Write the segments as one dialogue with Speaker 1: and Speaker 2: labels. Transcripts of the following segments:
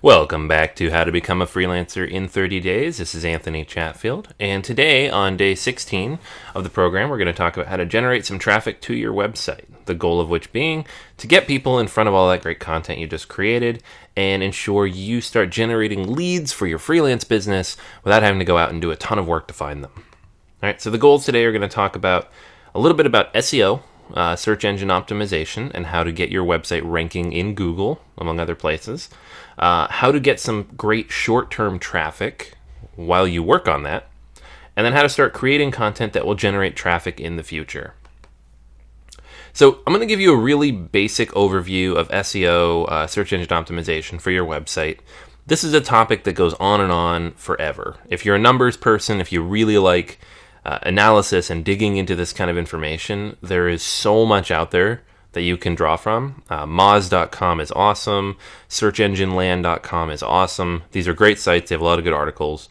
Speaker 1: Welcome back to How to Become a Freelancer in 30 Days. This is Anthony Chatfield, and today on day 16 of the program, we're going to talk about how to generate some traffic to your website. The goal of which being to get people in front of all that great content you just created and ensure you start generating leads for your freelance business without having to go out and do a ton of work to find them. All right, so the goals today are going to talk about a little bit about SEO, search engine optimization, and how to get your website ranking in Google, among other places. How to get some great short-term traffic while you work on that, and then how to start creating content that will generate traffic in the future. So I'm going to give you a really basic overview of SEO, search engine optimization for your website. This is a topic that goes on and on forever. If you're a numbers person, if you really like analysis and digging into this kind of information, there is so much out there that you can draw from. Moz.com is awesome. SearchEngineLand.com is awesome. These are great sites. They have a lot of good articles.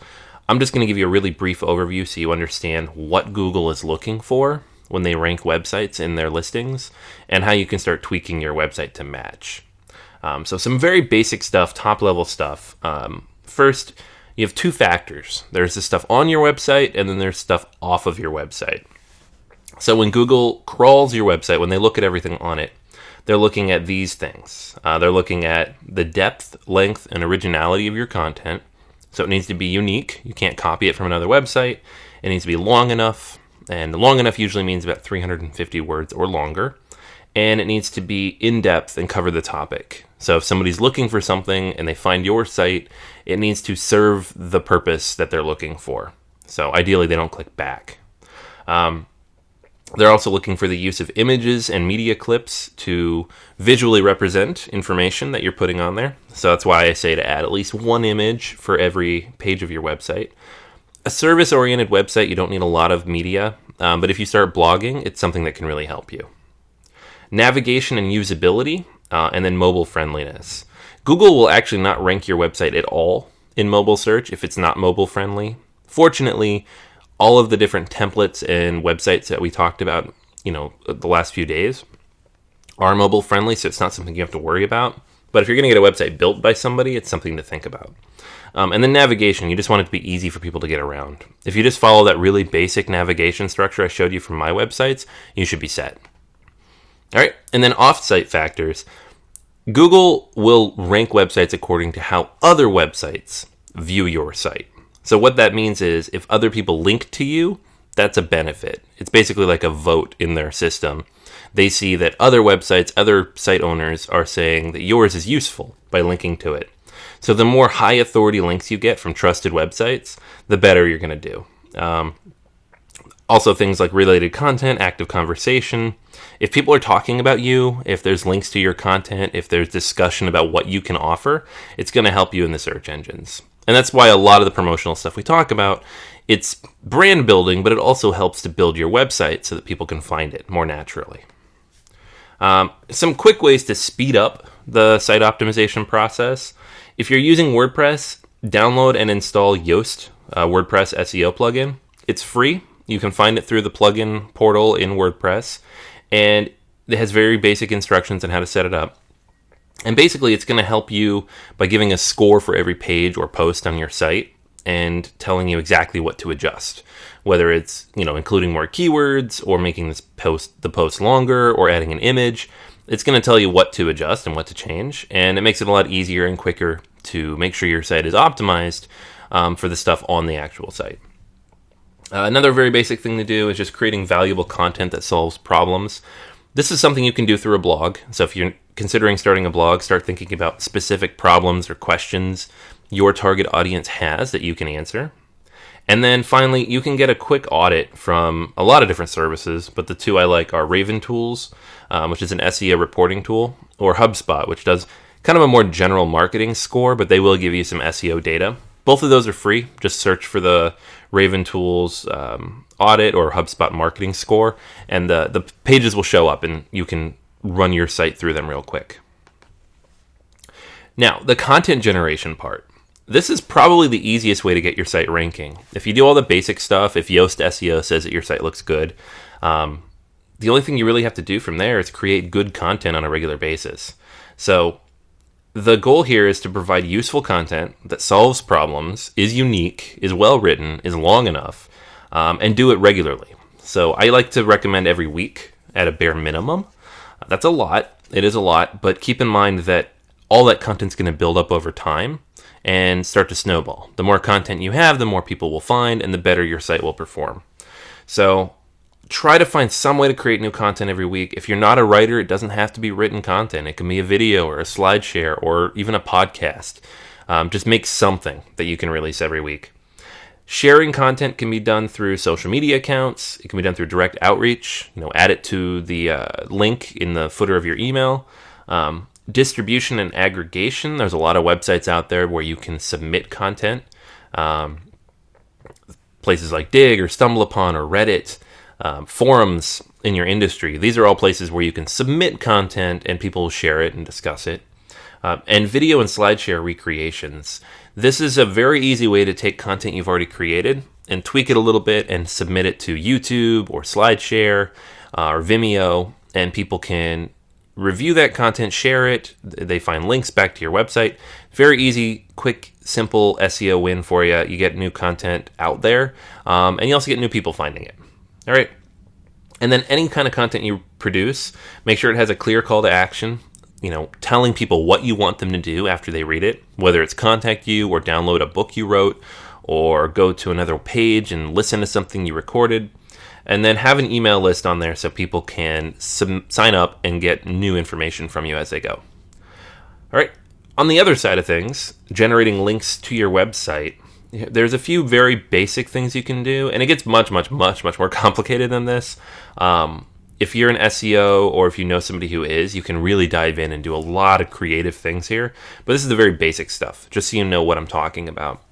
Speaker 1: I'm just going to give you a really brief overview so you understand what Google is looking for when they rank websites in their listings and how you can start tweaking your website to match. So some very basic stuff, top-level stuff. First, you have two factors. There's the stuff on your website, and then there's stuff off of your website. So when Google crawls your website, when they look at everything on it, they're looking at these things. They're looking at the depth, length, and originality of your content. So it needs to be unique. You can't copy it from another website. It needs to be long enough, and long enough usually means about 350 words or longer. And it needs to be in-depth and cover the topic. So if somebody's looking for something and they find your site, it needs to serve the purpose that they're looking for. So ideally, they don't click back. They're also looking for the use of images and media clips to visually represent information that you're putting on there. So that's why I say to add at least one image for every page of your website. A service-oriented website, you don't need a lot of media, but if you start blogging, it's something that can really help you. Navigation and usability, and then mobile friendliness. Google will actually not rank your website at all in mobile search if it's not mobile friendly. Fortunately, all of the different templates and websites that we talked about, the last few days are mobile friendly, so it's not something you have to worry about. But if you're going to get a website built by somebody, it's something to think about. And then navigation, you just want it to be easy for people to get around. If you just follow that really basic navigation structure I showed you from my websites, you should be set. All right, and then off-site factors. Google will rank websites according to how other websites view your site. So what that means is if other people link to you, that's a benefit. It's basically like a vote in their system. They see that other websites, other site owners are saying that yours is useful by linking to it. So the more high authority links you get from trusted websites, the better you're going to do. Also things like related content, active conversation. If people are talking about you, if there's links to your content, if there's discussion about what you can offer, it's going to help you in the search engines. And that's why a lot of the promotional stuff we talk about, it's brand building, but it also helps to build your website so that people can find it more naturally. Some quick ways to speed up the site optimization process. If you're using WordPress, download and install Yoast, WordPress SEO plugin. It's free. You can find it through the plugin portal in WordPress, and it has very basic instructions on how to set it up. And basically, it's going to help you by giving a score for every page or post on your site and telling you exactly what to adjust, whether it's including more keywords or making the post longer or adding an image. It's going to tell you what to adjust and what to change, and it makes it a lot easier and quicker to make sure your site is optimized for the stuff on the actual site. Another very basic thing to do is just creating valuable content that solves problems. This is something you can do through a blog. So if you're considering starting a blog, start thinking about specific problems or questions your target audience has that you can answer. And then finally, you can get a quick audit from a lot of different services, but the two I like are Raven Tools, which is an SEO reporting tool, or HubSpot, which does kind of a more general marketing score, but they will give you some SEO data. Both of those are free. Just search for the Raven Tools audit or HubSpot marketing score, and the pages will show up, and you can run your site through them real quick. Now, the content generation part. This is probably the easiest way to get your site ranking. If you do all the basic stuff, if Yoast SEO says that your site looks good, the only thing you really have to do from there is create good content on a regular basis. So The goal here is to provide useful content that solves problems, is unique, is well written, is long enough, and do it regularly. So I like to recommend every week at a bare minimum. That's a lot. It is a lot, but keep in mind that all that content's going to build up over time and start to snowball. The more content you have, the more people will find, and the better your site will perform. So try to find some way to create new content every week. If you're not a writer, it doesn't have to be written content. It can be a video or a slide share or even a podcast. Just make something that you can release every week. Sharing content can be done through social media accounts. It can be done through direct outreach. Add it to the link in the footer of your email. Distribution and aggregation. There's a lot of websites out there where you can submit content. Places like Digg or StumbleUpon or Reddit. Forums in your industry. These are all places where you can submit content and people will share it and discuss it. And video and SlideShare recreations. This is a very easy way to take content you've already created and tweak it a little bit and submit it to YouTube or SlideShare or Vimeo, and people can review that content, share it. They find links back to your website. Very easy, quick, simple SEO win for you. You get new content out there, and you also get new people finding it. All right. And then any kind of content you produce, make sure it has a clear call to action, telling people what you want them to do after they read it, whether it's contact you or download a book you wrote or go to another page and listen to something you recorded. And then have an email list on there so people can sign up and get new information from you as they go. All right. On the other side of things, generating links to your website, there's a few very basic things you can do, and it gets much, much, much, much more complicated than this. If you're an SEO or if you know somebody who is, you can really dive in and do a lot of creative things here. But this is the very basic stuff, just so you know what I'm talking about.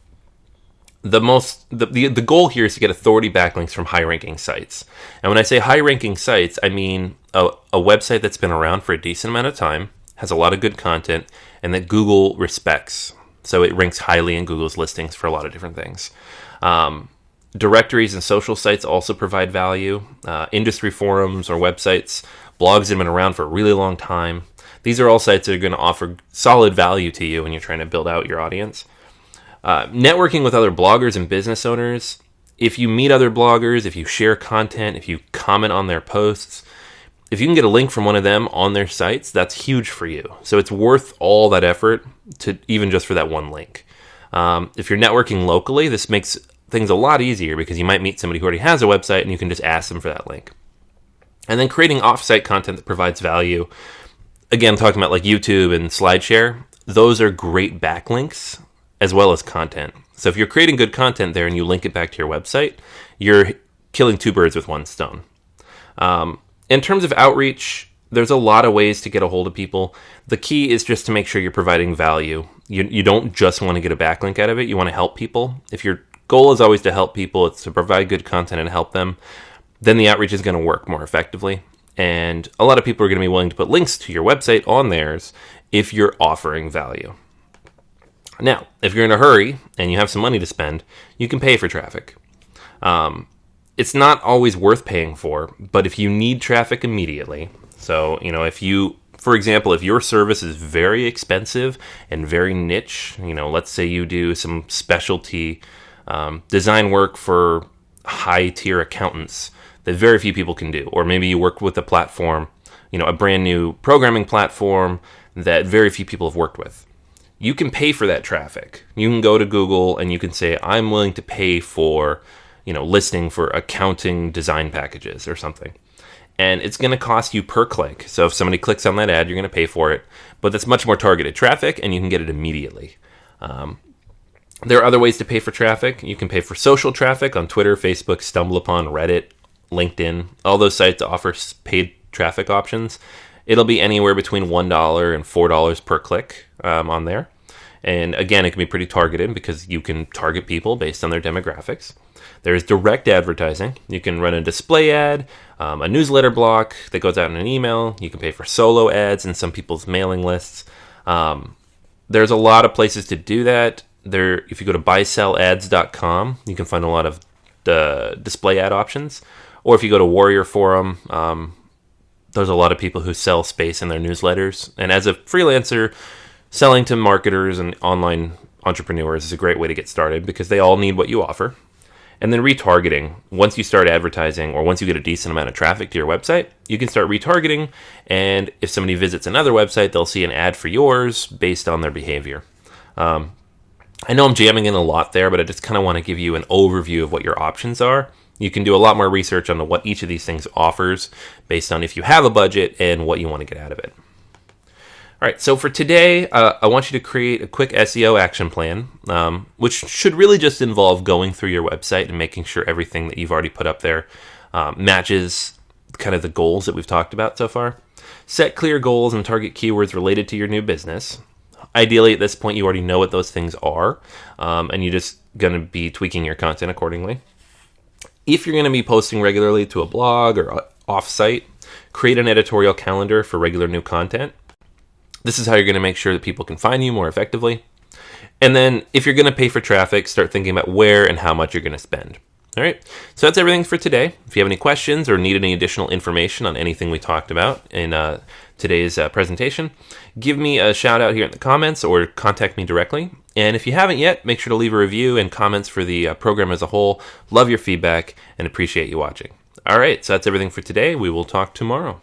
Speaker 1: The goal here is to get authority backlinks from high-ranking sites. And when I say high-ranking sites, I mean a website that's been around for a decent amount of time, has a lot of good content, and that Google respects. So it ranks highly in Google's listings for a lot of different things. Directories and social sites also provide value. Industry forums or websites, blogs that have been around for a really long time. These are all sites that are going to offer solid value to you when you're trying to build out your audience. Networking with other bloggers and business owners. If you meet other bloggers, if you share content, if you comment on their posts, if you can get a link from one of them on their sites, that's huge for you. So it's worth all that effort to even just for that one link. If you're networking locally, this makes things a lot easier because you might meet somebody who already has a website and you can just ask them for that link. And then creating off-site content that provides value. Again, talking about like YouTube and SlideShare, those are great backlinks as well as content. So if you're creating good content there and you link it back to your website, you're killing two birds with one stone. In terms of outreach, there's a lot of ways to get a hold of people. The key is just to make sure you're providing value. You don't just want to get a backlink out of it. You want to help people. If your goal is always to help people, it's to provide good content and help them, then the outreach is going to work more effectively. And a lot of people are going to be willing to put links to your website on theirs if you're offering value. Now, if you're in a hurry and you have some money to spend, you can pay for traffic. It's not always worth paying for, but if you need traffic immediately, so, for example, if your service is very expensive and very niche, let's say you do some specialty design work for high-tier accountants that very few people can do, or maybe you work with a platform, a brand new programming platform that very few people have worked with. You can pay for that traffic. You can go to Google and you can say, I'm willing to pay for, listing for accounting design packages or something. And it's going to cost you per click. So if somebody clicks on that ad, you're going to pay for it. But that's much more targeted traffic and you can get it immediately. There are other ways to pay for traffic. You can pay for social traffic on Twitter, Facebook, StumbleUpon, Reddit, LinkedIn. All those sites offer paid traffic options. It'll be anywhere between $1 and $4 per click on there. And again, it can be pretty targeted because you can target people based on their demographics. There's direct advertising. You can run a display ad, a newsletter block that goes out in an email. You can pay for solo ads in some people's mailing lists. There's a lot of places to do that. If you go to buysell-ads.com, you can find a lot of display ad options. Or if you go to Warrior Forum, there's a lot of people who sell space in their newsletters. And as a freelancer, selling to marketers and online entrepreneurs is a great way to get started because they all need what you offer. And then retargeting. Once you start advertising, or once you get a decent amount of traffic to your website, you can start retargeting. And if somebody visits another website, they'll see an ad for yours based on their behavior. I know I'm jamming in a lot there, but I just kind of want to give you an overview of what your options are. You can do a lot more research on what each of these things offers based on if you have a budget and what you want to get out of it. All right, so for today, I want you to create a quick SEO action plan, which should really just involve going through your website and making sure everything that you've already put up there matches kind of the goals that we've talked about so far. Set clear goals and target keywords related to your new business. Ideally, at this point, you already know what those things are, and you're just going to be tweaking your content accordingly. If you're going to be posting regularly to a blog or off-site, create an editorial calendar for regular new content. This is how you're going to make sure that people can find you more effectively. And then if you're going to pay for traffic, start thinking about where and how much you're going to spend. All right, so that's everything for today. If you have any questions or need any additional information on anything we talked about in today's presentation, give me a shout out here in the comments or contact me directly. And if you haven't yet, make sure to leave a review and comments for the program as a whole. Love your feedback and appreciate you watching. All right, so that's everything for today. We will talk tomorrow.